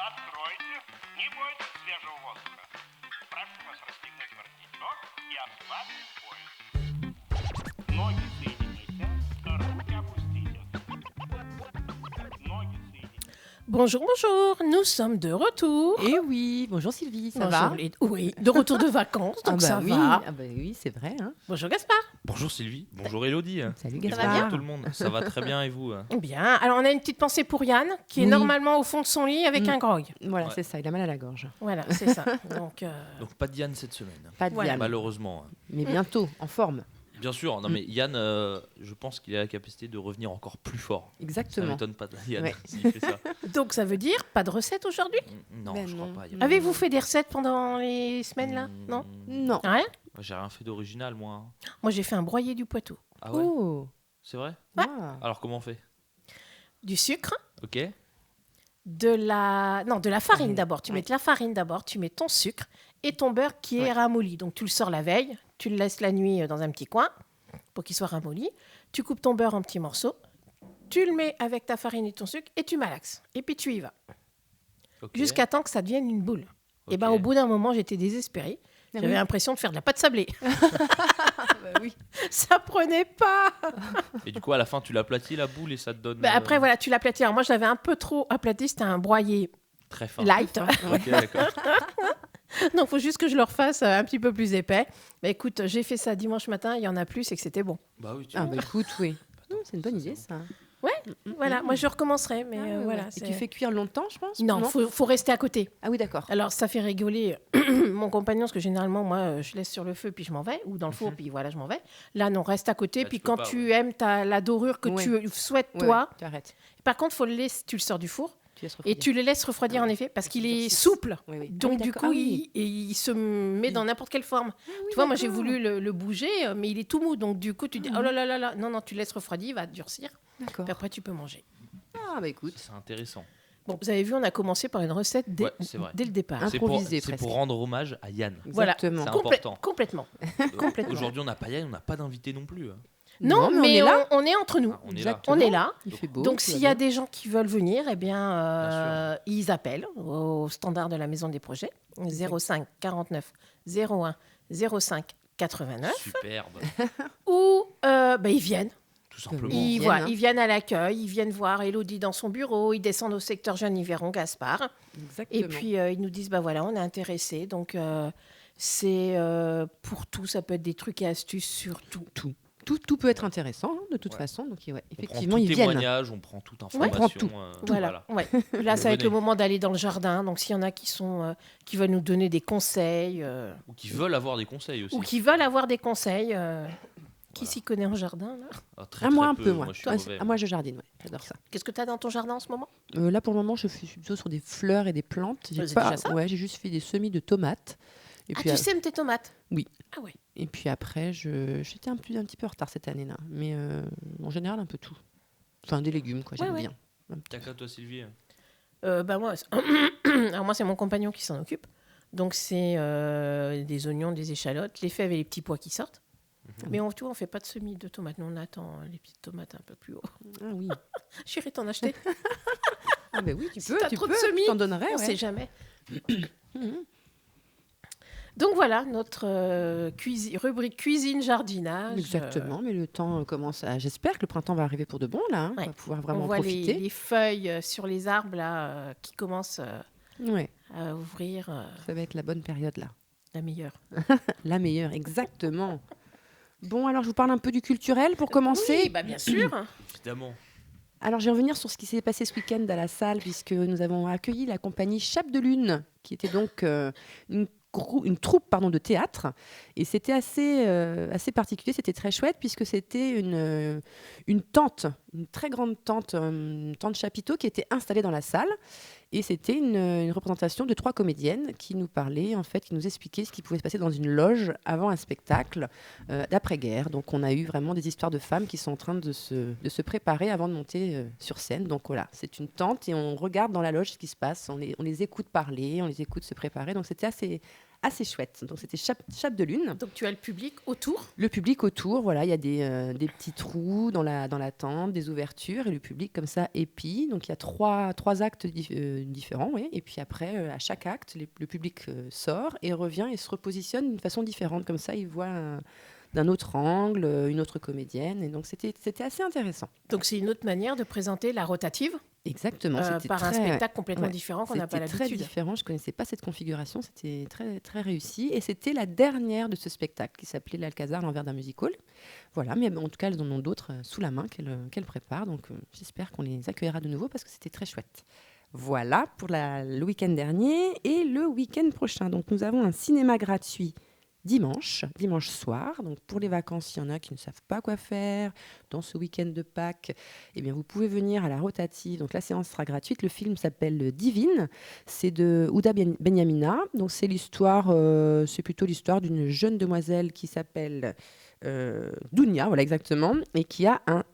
Откройте, не бойтесь свежего воздуха. Прошу вас расстегнуть воротничок и ослабить пояс. Ноги соедините, руки опустите. Ноги соедините. Bonjour, bonjour, nous sommes de retour. Eh oui, bonjour Sylvie, ça Bonjour, va? Oui, de retour de vacances, donc ça oui, va. ah bah oui, c'est vrai. Hein. Bonjour Gaspard. Bonjour Sylvie, bonjour Elodie. Salut Et Gaspard. bonjour tout le monde, ça va très bien et vous? Bien, alors on a une petite pensée pour Yann, qui est Oui. normalement au fond de son lit avec un grog. Voilà, Ouais. c'est ça, il a mal à la gorge. Voilà, c'est ça. Donc, Donc pas de Yann cette semaine, Pas de Voilà. Yann, malheureusement. mais bientôt, en forme. Bien sûr, non mais Yann, je pense qu'il a la capacité de revenir encore plus fort. Ça Exactement. m'étonne pas de Yann Ouais. s'il fait ça. donc ça veut dire pas de recette aujourd'hui. Non, Ben je non. crois pas. y a pas Avez-vous de- fait des recettes pendant les semaines là? Non. Non. Rien. J'ai rien fait d'original moi. Moi j'ai fait un broyé du Poitou. Ah ouais, Oh. c'est vrai? Ah. Alors comment on fait? Du sucre, Ok. de la farine d'abord. Tu mets de la farine d'abord, tu mets ton sucre et ton beurre qui est Ouais. ramolli. Donc tu le sors la veille, tu le laisses la nuit dans un petit coin pour qu'il soit ramolli. Tu coupes ton beurre en petits morceaux, tu le mets avec ta farine et ton sucre et tu malaxes. Et puis tu y vas. Ok. Jusqu'à temps que ça devienne une boule. Et Ok. ben au bout d'un moment, j'étais désespérée. Ah J'avais oui. l'impression de faire de la pâte sablée. Bah oui. Ça prenait pas. Et du coup à la fin tu l'aplatis la boule et ça te donne Après voilà, tu l'aplatis. Alors moi, je l'avais un peu trop aplati. C'était un broyé très fin. light. Ok, d'accord. Donc, il faut juste que je le refasse un petit peu plus épais. Mais écoute, j'ai fait ça dimanche matin, il y en a plus et que c'était bon. Bah oui, tu Ah vois. bah écoute, oui. C'est une bonne idée ça. Voilà, moi je recommencerai, mais Ah, ouais, voilà. ouais. Et c'est- tu fais cuire longtemps, je pense? Non, faut rester à côté. Ah oui, d'accord. Alors, ça fait rigoler mon compagnon, parce que généralement, moi, je laisse sur le feu, puis je m'en vais, ou dans le four, puis voilà, je m'en vais. Là, non, reste à côté, Là, puis tu peux quand pas, tu aimes la dorure que Ouais. tu souhaites, Ouais, toi, tu arrêtes. par contre, tu le sors du four, Tu laisses et refroidir. tu le laisses refroidir, en effet, parce qu'il est durcisse. souple. Oui, oui. Donc, Ah oui, du d'accord. coup, Ah oui. il se met dans n'importe quelle forme. Tu vois, moi, j'ai voulu le bouger, mais il est tout mou. Donc, du coup, tu dis, oh là là là là, non, non, tu laisses refroidir, il va durcir. D'accord. Puis après, tu peux manger. Ah bah écoute. C'est intéressant. Bon, vous avez vu, on a commencé par une recette dès, Ouais, c'est vrai. dès le départ. Improvisé, C'est pour presque. rendre hommage à Yann. Voilà. Exactement. C'est important. Complètement. Complètement. Aujourd'hui on n'a pas Yann, on n'a pas d'invité non plus. Non, mais on mais est là. on est entre nous. Ah, on est là. Exactement. On est là. Il fait beau. Donc, tout s'il va y a bien. des gens qui veulent venir, eh bien, Bien ils appellent au standard de la Maison des Projets, 05 49 01 05 89, Superbe, ou ils viennent. tout simplement. Ils viennent, hein. Ils viennent à l'accueil, ils viennent voir Elodie dans son bureau, ils descendent au secteur Jeanne, ils verront Gaspard. Exactement. Et puis, ils nous disent, voilà, on est intéressés. Donc, c'est pour tout, ça peut être des trucs et astuces sur tout. Tout peut être intéressant, hein, de toute Ouais. façon. Donc, ouais, On effectivement, prend tout ils viennent. témoignage, on prend toute information. prend tout. Voilà. Ouais. Là, ça va être Venez. le moment d'aller dans le jardin. Donc, s'il y en a qui veulent nous donner des conseils Ou qui veulent avoir des conseils aussi. ou qui veulent avoir des conseils, qui Voilà. s'y connaît en jardin là Ah, très, Ah, moi, très un peu, moi. je suis Toi, mauvais, moi, je jardine, ouais. J'adore ça. Qu'est-ce que tu as dans ton jardin en ce moment? Là, pour le moment, je suis plutôt sur des fleurs et des plantes. Ouais, c'est déjà ça. Ouais, j'ai juste fait des semis de tomates. Et puis, Tu sèmes tes tomates? oui. Ah ouais. Et puis après, j'étais un petit peu en retard cette année-là. Mais en général, un peu tout. Enfin, des légumes, quoi. J'aime Ouais. bien. T'as qu'à toi Sylvie. Moi, alors moi, c'est mon compagnon qui s'en occupe. Donc, c'est des oignons, des échalotes, les fèves et les petits pois qui sortent. Mais on ne fait pas de semis de tomates. Nous, on attend les petites tomates un peu plus haut. Ah oui. Chérie, t'en acheter? Ah ben oui, tu Si peux. t'as Tu trop de peux. semis, Je t'en donnerai. On Ouais. sait jamais. Donc voilà, notre rubrique cuisine-jardinage. Exactement, mais le temps commence à... J'espère que le printemps va arriver pour de bon, là. Hein. Ouais. On va pouvoir On vraiment voit profiter. les feuilles sur les arbres là, qui commencent Ouais, à ouvrir ça va être la bonne période, là. la meilleure. La meilleure, exactement. Bon, alors je vous parle un peu du culturel pour commencer. Oui, bah bien sûr. Évidemment. Alors, je vais revenir sur ce qui s'est passé ce week-end à la salle, puisque nous avons accueilli la compagnie Chape de Lune, qui était donc une troupe de théâtre. Et c'était assez particulier, c'était très chouette, puisque c'était une tente, une très grande tente, une tente chapiteau qui était installée dans la salle. Et c'était une représentation de 3 comédiennes qui nous parlaient, en fait, qui nous expliquaient ce qui pouvait se passer dans une loge avant un spectacle d'après-guerre. Donc, on a eu vraiment des histoires de femmes qui sont en train de se préparer avant de monter sur scène. Donc, voilà, c'est une tente et on regarde dans la loge ce qui se passe. On les écoute parler, on les écoute se préparer. Donc, c'était assez chouette. Donc c'était Chape de Lune. Donc tu as le public autour. Le public autour, voilà, il y a des petits trous dans la tente, des ouvertures, et le public comme ça épie. Donc il y a trois actes différents, oui. Et puis après, à chaque acte, le public sort et revient et se repositionne d'une façon différente. Comme ça, il voit d'un autre angle, une autre comédienne. Et donc c'était assez intéressant. Donc c'est une autre manière de présenter la rotative Exactement. C'était par un spectacle complètement différent qu'on n'a pas C'était très l'habitude. différent. Je ne connaissais pas cette configuration. C'était très, très réussi. Et c'était la dernière de ce spectacle qui s'appelait l'Alcazar, l'envers d'un music hall. Voilà. Mais en tout cas, elles en ont d'autres sous la main qu'elles préparent. Donc j'espère qu'on les accueillera de nouveau parce que c'était très chouette. Voilà pour le week-end dernier et le week-end prochain. Donc nous avons un cinéma gratuit dimanche soir. Donc pour les vacances, il y en a qui ne savent pas quoi faire dans ce week-end de Pâques. Eh bien, vous pouvez venir à la rotative. Donc la séance sera gratuite. Le film s'appelle Divine. C'est de Ouda Benyamina. Donc c'est plutôt l'histoire d'une jeune demoiselle qui s'appelle Dounia, voilà exactement, et qui a un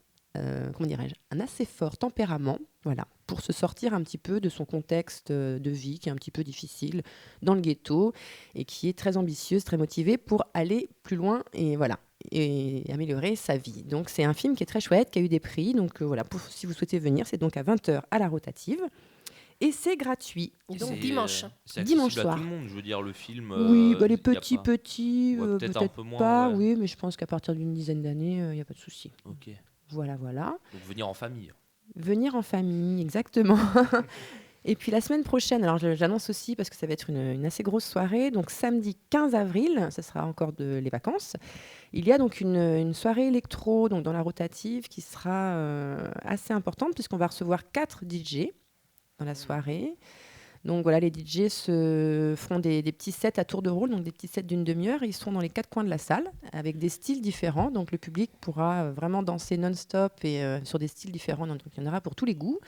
assez fort tempérament, voilà, pour se sortir un petit peu de son contexte de vie qui est un petit peu difficile dans le ghetto et qui est très ambitieuse, très motivée pour aller plus loin et voilà, et améliorer sa vie. Donc c'est un film qui est très chouette, qui a eu des prix, donc voilà, si vous souhaitez venir, c'est donc à 20h à la rotative. Et c'est gratuit. Donc dimanche. C'est Dimanche accessible soir. à tout le monde, je veux dire, le film. Oui, les y a petits, pas- Ouais, peut-être peut-être un peu moins, pas, ouais. oui, mais je pense qu'à partir d'une dizaine d'années, il n'y a pas de souci. Ok. Voilà. Donc venir en famille. Venir en famille, exactement. Et puis la semaine prochaine, alors j'annonce aussi parce que ça va être une assez grosse soirée, donc samedi 15 avril, ça sera encore les vacances, il y a donc une soirée électro donc dans la rotative qui sera assez importante puisqu'on va recevoir 4 DJ dans la soirée. Donc voilà, les DJ se feront des petits sets à tour de rôle, donc des petits sets d'une demi-heure. Ils seront dans les 4 coins de la salle avec des styles différents. Donc le public pourra vraiment danser non-stop et sur des styles différents. Donc il y en aura pour tous les goûts.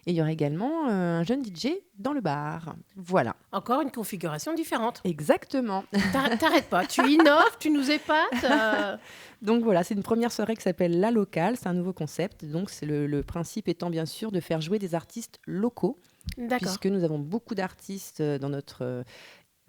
Et il y aura également un jeune DJ dans le bar. Voilà. Encore une configuration différente. Exactement. T'arrêtes pas, tu innoves, tu nous épates. Donc voilà, c'est une première soirée qui s'appelle La Locale. C'est un nouveau concept. Donc c'est le principe étant bien sûr de faire jouer des artistes locaux. D'accord. Puisque nous avons beaucoup d'artistes dans notre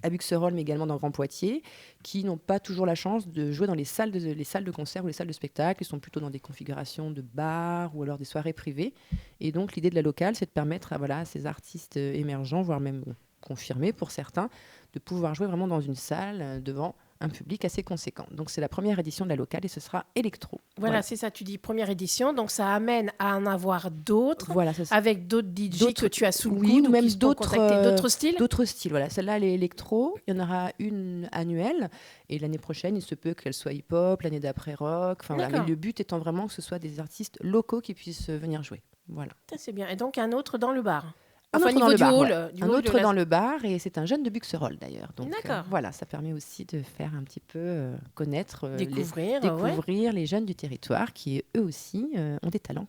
à Buxerolles, mais également dans Grand Poitiers, qui n'ont pas toujours la chance de jouer dans les salles de concert ou les salles de spectacle. Ils sont plutôt dans des configurations de bars ou alors des soirées privées. Et donc l'idée de La Locale, c'est de permettre à ces artistes émergents, voire même confirmés pour certains, de pouvoir jouer vraiment dans une salle devant un public assez conséquent. Donc c'est la première édition de La Locale et ce sera électro. Voilà, c'est ça, tu dis première édition, donc ça amène à en avoir d'autres, Voilà, ça, avec d'autres DJ que tu as sous le oui, coude, ou même qui se font d'autres, contacter, d'autres styles. D'autres styles, voilà. Celle-là, elle est électro. Il y en aura une annuelle. Et l'année prochaine, il se peut qu'elle soit hip-hop, l'année d'après rock. Enfin, voilà. Mais le but étant vraiment que ce soit des artistes locaux qui puissent venir jouer. Voilà. Ça, c'est bien. Et donc un autre dans le bar. Un Enfin, autre niveau dans le du bar, hall. ouais. Du Un hall autre de la- dans le bar, et c'est un jeune de Buxerolles d'ailleurs. Donc D'accord. voilà, ça permet aussi de faire un petit peu connaître, Découvrir, les jeunes du territoire qui eux aussi ont des talents,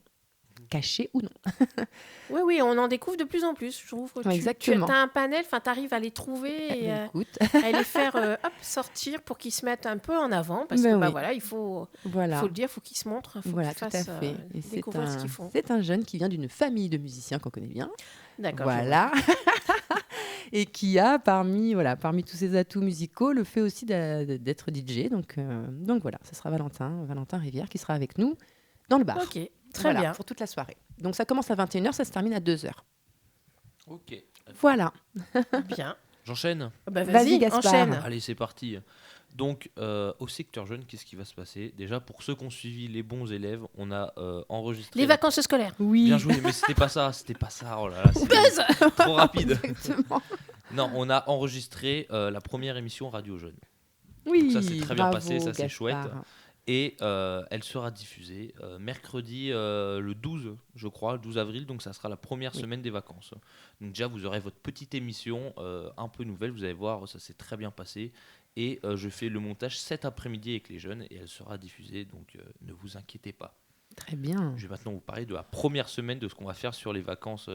cachés ou non. Oui, oui, on en découvre de plus en plus. Je trouve que Exactement. tu as un panel, tu arrives à les trouver et Écoute, à les faire sortir pour qu'ils se mettent un peu en avant. Parce Ben que oui. voilà, il faut voilà. le dire, il faut qu'ils se montrent, il faut Voilà, qu'ils tout à fassent fait. Et découvrir ce qu'ils font. c'est un jeune qui vient d'une famille de musiciens qu'on connaît bien. D'accord. Voilà. Et qui a, parmi tous ses atouts musicaux, le fait aussi d'être DJ. Donc voilà, ce sera Valentin Rivière, qui sera avec nous dans le bar. Ok, très Voilà, bien. pour toute la soirée. Donc ça commence à 21h, ça se termine à 2h. Ok. Voilà. Bien. J'enchaîne. Bah, Vas-y, vas-y, Gaspard. enchaîne. Allez, c'est parti. Donc, au secteur jeune, qu'est-ce qui va se passer? Déjà, pour ceux qui ont suivi les bons élèves, on a enregistré. Les vacances scolaires. Oui. Bien joué, mais c'était pas ça. Oh là là, c'est trop rapide. Exactement. Non, on a enregistré la première émission Radio Jeune. Oui, Ça s'est très bien bravo, passé, ça, c'est Gaspard. chouette. Et elle sera diffusée mercredi le 12, je crois, le 12 avril. Donc ça sera la première semaine des vacances. Donc déjà, vous aurez votre petite émission un peu nouvelle. Vous allez voir, ça s'est très bien passé. Et je fais le montage cet après-midi avec les jeunes. Et elle sera diffusée, donc ne vous inquiétez pas. Très bien. Je vais maintenant vous parler de la première semaine de ce qu'on va faire sur les vacances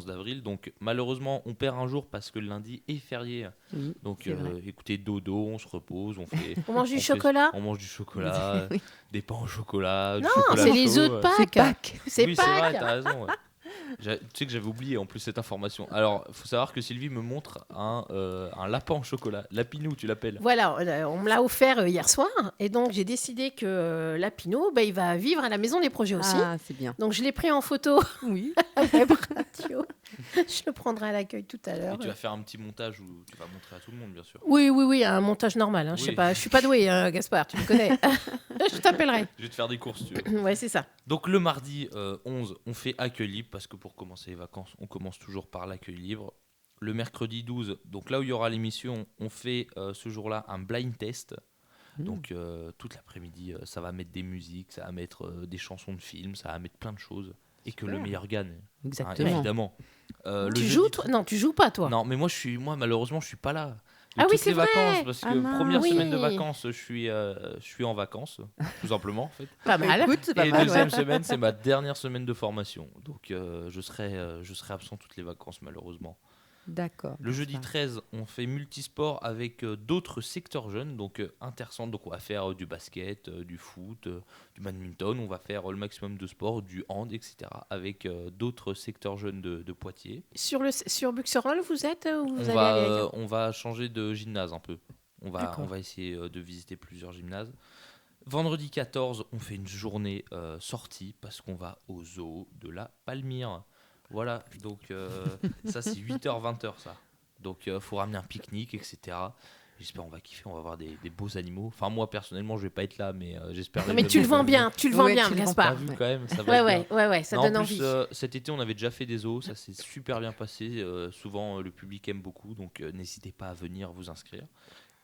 d'avril. Donc malheureusement, on perd un jour parce que le lundi est férié. Oui, Donc c'est vrai. écoutez, dodo, on se repose, On mange du chocolat. on mange du chocolat, Oui. des pains au chocolat, du Non, chocolat c'est les chaud, œufs de C'est Pâques. Pâques. C'est oui, c'est vrai, Pâques. t'as raison. Ouais. Tu sais que j'avais oublié en plus cette information. Alors, il faut savoir que Sylvie me montre un lapin en chocolat. Lapinou, tu l'appelles. Voilà, on me l'a offert hier soir. Et donc, j'ai décidé que Lapino, il va vivre à la Maison des Projets aussi. Ah, c'est bien. Donc, je l'ai pris en photo Oui. à Web Radio. Je le prendrai à l'accueil tout à l'heure. Et tu vas faire un petit montage où tu vas montrer à tout le monde, bien sûr. Oui, un montage normal. Je sais Oui. pas, je suis pas douée, Gaspard, tu me connais. Je t'appellerai. Je vais te faire des courses, tu veux. Ouais, c'est ça. Donc le mardi 11, on fait accueil libre parce que pour commencer les vacances, on commence toujours par l'accueil libre. Le mercredi 12, donc là où il y aura l'émission, on fait ce jour-là un blind test. Donc toute l'après-midi, ça va mettre des musiques, ça va mettre des chansons de films, ça va mettre plein de choses. Et que le meilleur gagne. Exactement. Évidemment. Tu joues, toi ? Non, tu joues pas, toi. Non, mais moi malheureusement, je suis pas là. De Ah oui, toutes c'est les vrai. vacances, parce que mince. première Oui. semaine de vacances, je suis en vacances, tout simplement en fait. Pas mal. Écoute, c'est pas Et mal. deuxième semaine, c'est ma dernière semaine de formation. Donc je serai absent toutes les vacances malheureusement. D'accord. Le jeudi 13, on fait multisport avec d'autres secteurs jeunes, donc intercentres. Donc on va faire du basket, du foot, du badminton. On va faire le maximum de sport, du hand, etc. avec d'autres secteurs jeunes de Poitiers. Sur Buxerolles, vous êtes ou vous allez aller ailleurs ? On va changer de gymnase un peu. On D'accord. va essayer de visiter plusieurs gymnases. Vendredi 14, on fait une journée sortie parce qu'on va au zoo de la Palmyre. Voilà, donc ça c'est 8h, 20h ça. Donc faut ramener un pique-nique, etc. J'espère on va kiffer, on va voir des beaux animaux. Enfin moi personnellement je vais pas être là, mais j'espère... Non, mais tu le vends bien, Ouais, bien, tu le vends T'as Gaspard. vu quand même, ça va être bien. Ouais, ça Non, donne en plus, envie. cet été, on avait déjà fait des zoos, ça s'est super bien passé. Souvent, le public aime beaucoup, donc n'hésitez pas à venir vous inscrire.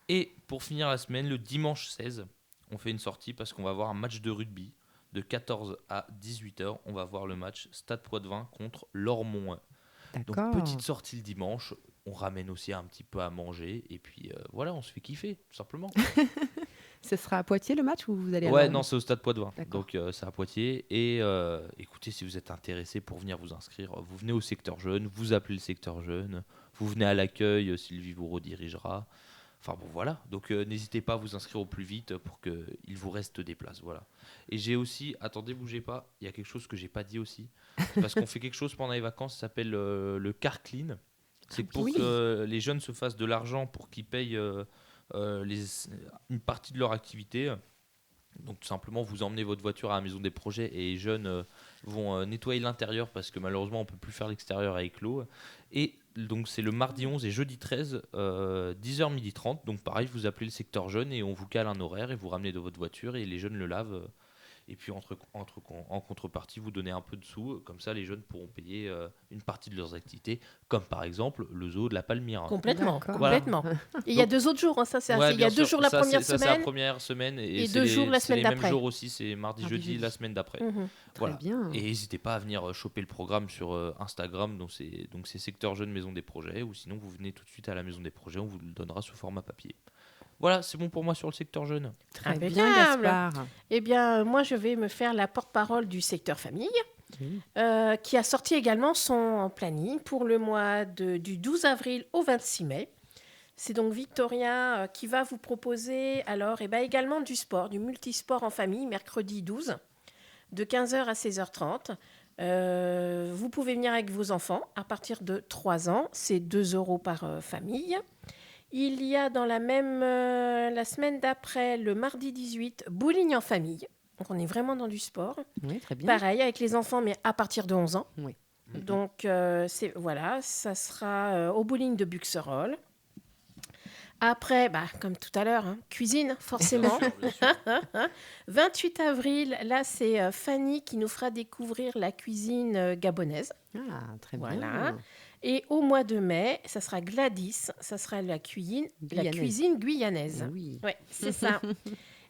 Et pour finir la semaine, le dimanche 16, on fait une sortie parce qu'on va voir un match de rugby de 14 à 18h. On va voir le match Stade Poitvin contre Lormont. Donc D'accord. petite sortie le dimanche, on ramène aussi un petit peu à manger et puis voilà, on se fait kiffer, tout simplement. Ce sera à Poitiers le match ou vous allez à Ouais, Lorient ? non, c'est au Stade Poitvin. D'accord. Donc c'est à Poitiers. Et écoutez, si vous êtes intéressé pour venir vous inscrire, vous venez au secteur jeune, vous appelez le secteur jeune, vous venez à l'accueil, Sylvie vous redirigera. Enfin bon, voilà. Donc n'hésitez pas à vous inscrire au plus vite pour qu'il vous reste des places. Voilà. Et j'ai aussi, attendez, bougez pas, il y a quelque chose que j'ai pas dit aussi. C'est parce qu'on fait quelque chose pendant les vacances, ça s'appelle le car clean. C'est pour oui. que les jeunes se fassent de l'argent pour qu'ils payent une partie de leur activité. Donc tout simplement, vous emmenez votre voiture à la maison des projets et les jeunes vont nettoyer l'intérieur parce que malheureusement, on peut plus faire l'extérieur avec l'eau. Et donc c'est le mardi 11 et jeudi 13, 10h, 12h30. Donc pareil, vous appelez le secteur jeune et on vous cale un horaire et vous ramenez de votre voiture et les jeunes le lavent. Et puis en contrepartie, vous donnez un peu de sous. Comme ça, les jeunes pourront payer une partie de leurs activités, comme par exemple le zoo de la Palmyre. Complètement, D'accord. complètement. Et il y a 2 autres jours, ça c'est Ouais, il y a bien 2 sûr. jours la Ça, première c'est la semaine. première semaine et c'est 2 jours la c'est semaine les mêmes d'après. jours aussi, c'est mardi, Mardi, jeudi, jeudi. la semaine d'après. Mhm. Voilà. Très bien. Et n'hésitez pas à venir choper le programme sur Instagram, donc c'est Secteur Jeune Maison des Projets, ou sinon vous venez tout de suite à la Maison des Projets, on vous le donnera sous format papier. Voilà, c'est bon pour moi sur le secteur jeune. Très bien, Impeccable. Gaspard. Eh bien, moi, je vais me faire la porte-parole du secteur famille, Oui. qui a sorti également son planning pour le mois du 12 avril au 26 mai. C'est donc Victoria qui va vous proposer alors également du sport, du multisport en famille, mercredi 12, de 15h à 16h30. Vous pouvez venir avec vos enfants à partir de 3 ans. C'est 2 € par famille. Il y a dans la semaine d'après, le mardi 18, bowling en famille. Donc on est vraiment dans du sport. Oui, très bien. Pareil, avec les enfants, mais à partir de 11 ans. Oui. Donc voilà, ça sera au bowling de Buxerolles. Après, comme tout à l'heure, cuisine, forcément. Bien sûr. 28 avril, là, c'est Fanny qui nous fera découvrir la cuisine gabonaise. Ah, très Voilà. bien. Et au mois de mai, ça sera Gladys, ça sera la cuisine guyanaise. Oui. Ouais, c'est ça.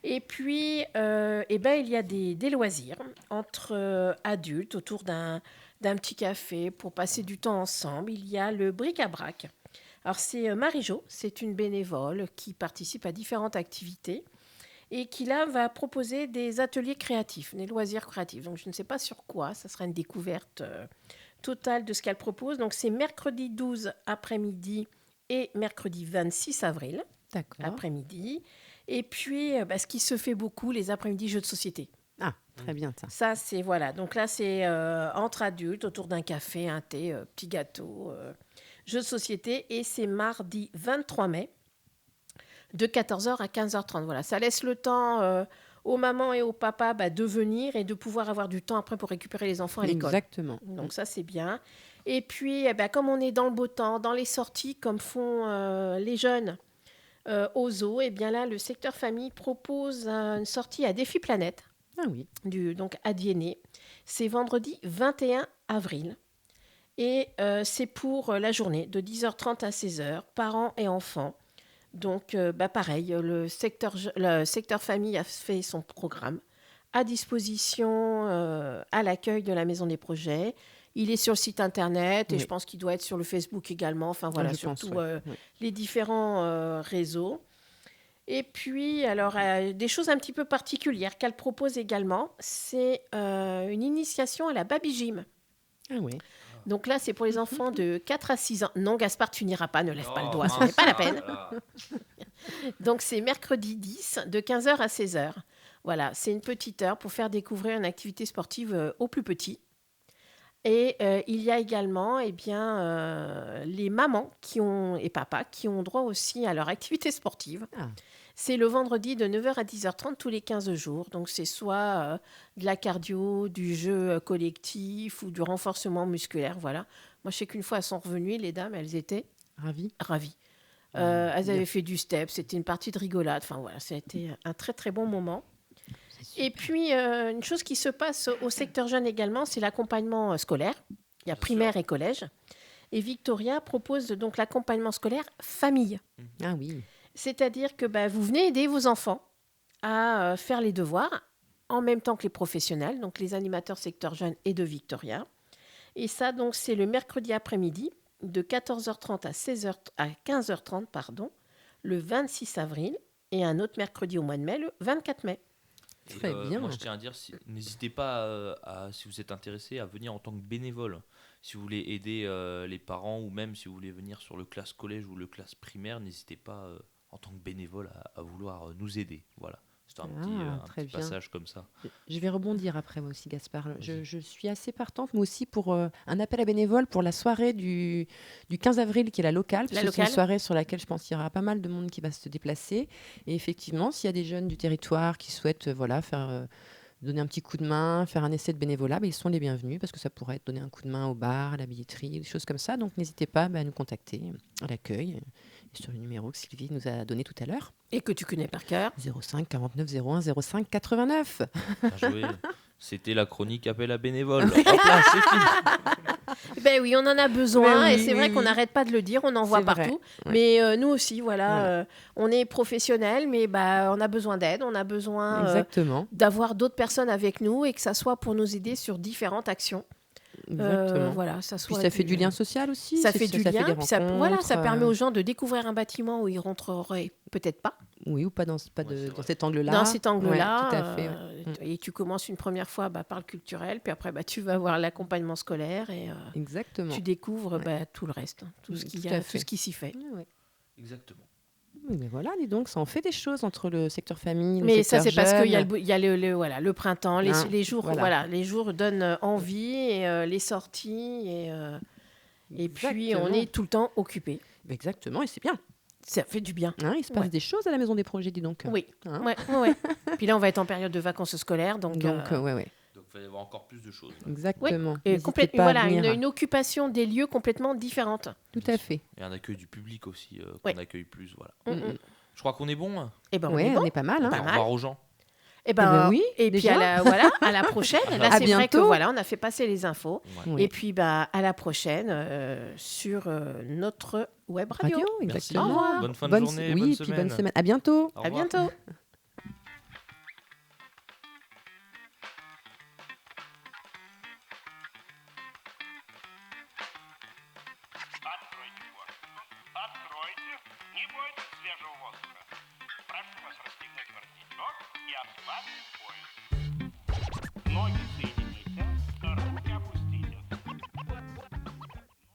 Et puis, il y a des loisirs entre adultes autour d'un petit café pour passer du temps ensemble. Il y a le bric-à-brac. Alors, c'est Marie-Jo, c'est une bénévole qui participe à différentes activités et qui, là, va proposer des ateliers créatifs, des loisirs créatifs. Donc, je ne sais pas sur quoi, ça sera une découverte totale de ce qu'elle propose. Donc, c'est mercredi 12 après-midi et mercredi 26 avril D'accord. après-midi. Et puis, ce qui se fait beaucoup, les après-midi jeux de société. Ah, très bien ça. Ça, c'est voilà. Donc là, c'est entre adultes, autour d'un café, un thé, petit gâteau, jeu de société. Et c'est mardi 23 mai, de 14h à 15h30. Voilà, ça laisse le temps aux mamans et aux papas de venir et de pouvoir avoir du temps après pour récupérer les enfants à l'école. Exactement. Donc ça, c'est bien. Et puis, comme on est dans le beau temps, dans les sorties, comme font les jeunes au zoo, et bien là, le secteur famille propose une sortie à Défi Planète, Ah oui. donc à Diennet. C'est vendredi 21 avril. Et c'est pour la journée, de 10h30 à 16h, parents et enfants. Donc, pareil, le secteur famille a fait son programme à disposition à l'accueil de la Maison des Projets. Il est sur le site internet et Oui. je pense qu'il doit être sur le Facebook également. Enfin, voilà, je pense, surtout ouais. Ouais. les différents réseaux. Et puis, alors, des choses un petit peu particulières qu'elle propose également, c'est une initiation à la Baby Gym. Ah oui. Donc là, c'est pour les enfants de 4 à 6 ans. Non, Gaspard, tu n'iras pas, ne lève pas le Oh, doigt, ce mince. n'est pas la peine. Ah, là. Donc c'est mercredi 10, de 15h à 16h. Voilà, c'est une petite heure pour faire découvrir une activité sportive aux plus petits. Et il y a également les mamans et papas qui ont droit aussi à leur activité sportive. Ah. C'est le vendredi de 9h à 10h30 tous les 15 jours. Donc c'est soit de la cardio, du jeu collectif ou du renforcement musculaire. Voilà. Moi je sais qu'une fois elles sont revenues, les dames, elles étaient Ravi. ravies. Mmh, Elles bien. avaient fait du step, c'était une partie de rigolade. Enfin voilà, ça a été un très très bon moment. Et puis une chose qui se passe au secteur jeune également, c'est l'accompagnement scolaire. Il y a Bien primaire sûr. et collège. Et Victoria propose donc l'accompagnement scolaire famille. Ah oui. C'est-à-dire que vous venez aider vos enfants à faire les devoirs en même temps que les professionnels, donc les animateurs secteur jeune et de Victoria. Et ça, donc, c'est le mercredi après-midi de 14h30 à 15h30, le 26 avril, et un autre mercredi au mois de mai, le 24 mai. Et, Très bien. Moi, je tiens à dire, n'hésitez pas, si vous êtes intéressé, à venir en tant que bénévole. Si vous voulez aider les parents ou même si vous voulez venir sur le classe collège ou le classe primaire, n'hésitez pas en tant que bénévole à vouloir nous aider. Voilà, c'est un très petit bien. passage comme ça. Je vais rebondir après moi aussi, Gaspard. Vas-y. Je suis assez partante, moi aussi, pour un appel à bénévoles pour la soirée du 15 avril, qui est la locale. Parce que c'est une soirée sur laquelle je pense qu'il y aura pas mal de monde qui va se déplacer. Et effectivement, s'il y a des jeunes du territoire qui souhaitent faire... donner un petit coup de main, faire un essai de bénévolat, ils sont les bienvenus parce que ça pourrait être donner un coup de main au bar, à la billetterie, des choses comme ça. Donc n'hésitez pas à nous contacter à l'accueil sur le numéro que Sylvie nous a donné tout à l'heure. Et que tu connais par cœur. 05 49 01 05 89. Bien joué. C'était la chronique appel à bénévole. Hop là, c'est fini. Ben oui, on en a besoin Mais oui, et c'est vrai oui, qu'on oui. n'arrête pas de le dire, on en voit C'est vrai, partout. ouais. Mais nous aussi, voilà, Voilà. on est professionnels, mais on a besoin d'aide, on a besoin Exactement. d'avoir d'autres personnes avec nous et que ça soit pour nous aider sur différentes actions. Exactement. Voilà, ça Puis soit ça fait du lien social aussi. Ça fait du fait lien, des puis ça rencontres, permet aux gens de découvrir un bâtiment où ils rentreraient peut-être pas. Oui, ou pas dans, c'est vrai. dans cet angle-là. Dans cet angle-là. Ouais, tout à fait. Ouais. Et tu commences une première fois par le culturel, puis après tu vas voir l'accompagnement scolaire et Exactement. tu découvres tout le reste, hein, tout ce Tout qu'il y à a, fait. tout ce qui s'y fait. Ouais. Exactement. Mais voilà, dis donc, ça en fait des choses entre le secteur famille, le Mais ça, secteur c'est parce qu'il y a, jeune. il y a le printemps, les jours, voilà. les jours donnent envie, et les sorties, et puis on Exactement. est tout le temps occupé. Exactement, et c'est bien. Ça fait du bien. Hein, il se passe Ouais. des choses à la Maison des Projets, dis donc. Oui. Hein Ouais. Puis là, on va être en période de vacances scolaires, donc ouais. Donc, Donc il va y avoir encore plus de choses. exactement. et N'hésitez pas à voilà, venir. une occupation des lieux complètement différente. Tout à fait. Et un accueil du public aussi, Ouais. qu'on accueille plus. Voilà. Mm. Je crois qu'on est bon. Hein. Et ben, Ouais, on est bon. on est pas mal. Hein. Pas Au mal. revoir aux gens. Et ben oui, et puis déjà. à la prochaine. Là, À c'est vrai que bientôt. voilà, on a fait passer les infos. Ouais. Oui. Et puis à la prochaine sur notre web radio. Radio, Merci. exactement. Au revoir. Bonne fin de journée, oui, bonne et puis bonne semaine. semaine. À bientôt. Au À revoir. bientôt. Откройте форточку. Откройте. Не бойтесь свежего воздуха. Прошу вас расстегнуть воротничок и ослабить пояс.